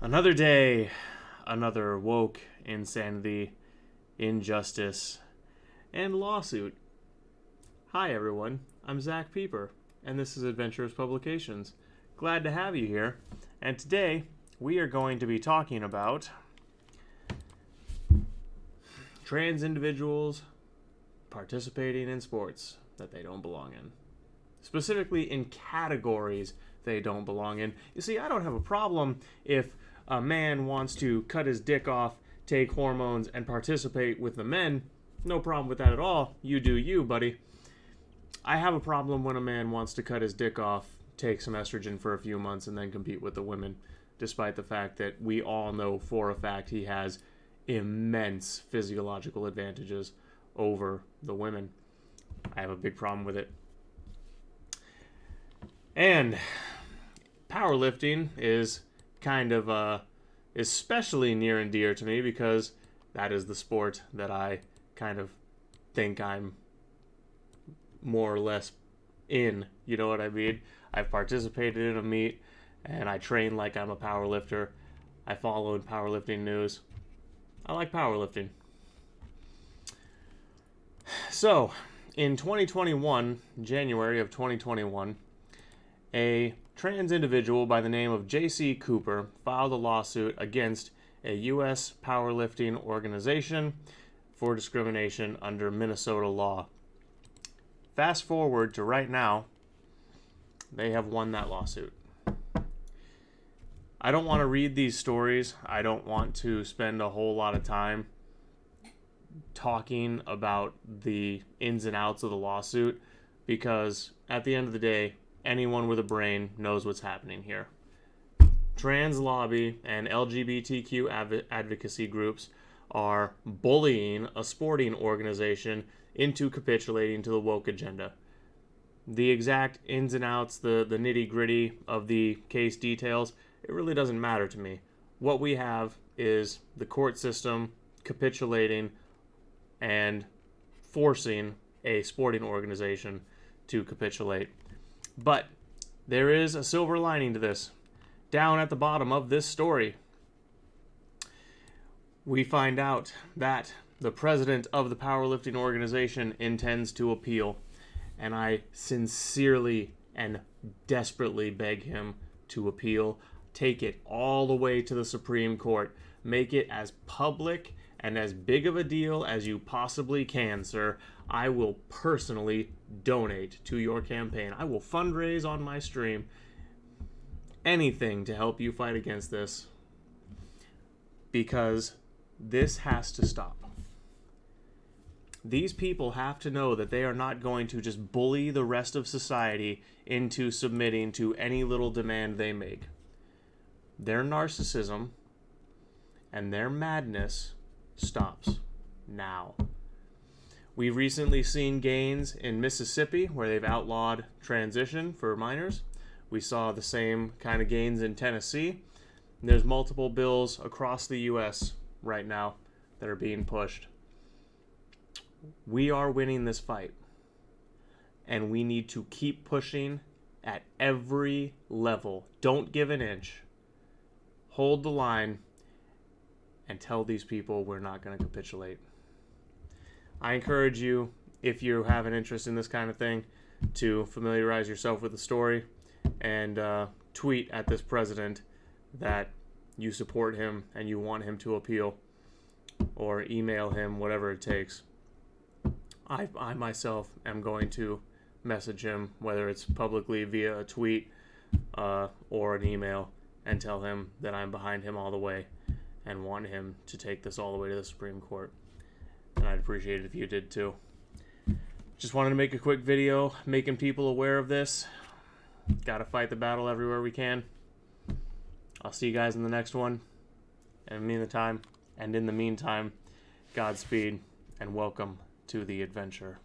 Another day, another woke insanity, injustice, and lawsuit. Hi everyone, I'm Zach Pieper, and this is Adventurous Publications. Glad to have you here, and today we are going to be talking about trans individuals participating in sports that they don't belong in. Specifically in categories they don't belong in. You see, I don't have a problem if a man wants to cut his dick off, take hormones, and participate with the men. No problem with that at all. You do you, buddy. I have a problem when a man wants to cut his dick off, take some estrogen for a few months, and then compete with the women, despite the fact that we all know for a fact he has immense physiological advantages over the women. I have a big problem with it. And powerlifting is kind of especially near and dear to me because that is the sport that I kind of think I'm more or less in. You know what I mean? I've participated in a meet and I train like I'm a powerlifter. I follow in powerlifting news. I like powerlifting. So, in 2021, January of 2021, a trans individual by the name of J.C. Cooper filed a lawsuit against a U.S. powerlifting organization for discrimination under Minnesota law. Fast forward to right now, they have won that lawsuit. I don't want to read these stories. I don't want to spend a whole lot of time talking about the ins and outs of the lawsuit because at the end of the day, anyone with a brain knows what's happening here. Trans lobby and LGBTQ advocacy groups are bullying a sporting organization into capitulating to the woke agenda. The exact ins and outs, the nitty-gritty of the case details, it really doesn't matter to me. What we have is the court system capitulating and forcing a sporting organization to capitulate. But there is a silver lining to this. Down at the bottom of this story, we find out that the president of the powerlifting organization intends to appeal. And I sincerely and desperately beg him to appeal. Take it all the way to the Supreme Court. Make it as public and as big of a deal as you possibly can, sir. I will personally donate to your campaign. I will fundraise on my stream. Anything to help you fight against this. Because this has to stop. These people have to know that they are not going to just bully the rest of society into submitting to any little demand they make. Their narcissism and their madness stops now. We've recently seen gains in Mississippi where they've outlawed transition for minors. We saw the same kind of gains in Tennessee. There's multiple bills across the U.S. right now that are being pushed. We are winning this fight, and we need to keep pushing at every level. Don't give an inch. Hold the line and tell these people we're not going to capitulate. I encourage you, if you have an interest in this kind of thing, to familiarize yourself with the story and tweet at this president that you support him and you want him to appeal, or email him, whatever it takes. I myself am going to message him, whether it's publicly via a tweet or an email, and tell him that I'm behind him all the way and want him to take this all the way to the Supreme Court. And I'd appreciate it if you did too. Just wanted to make a quick video making people aware of this. Gotta fight the battle everywhere we can. I'll see you guys in the next one. And in the meantime, Godspeed and welcome to the adventure.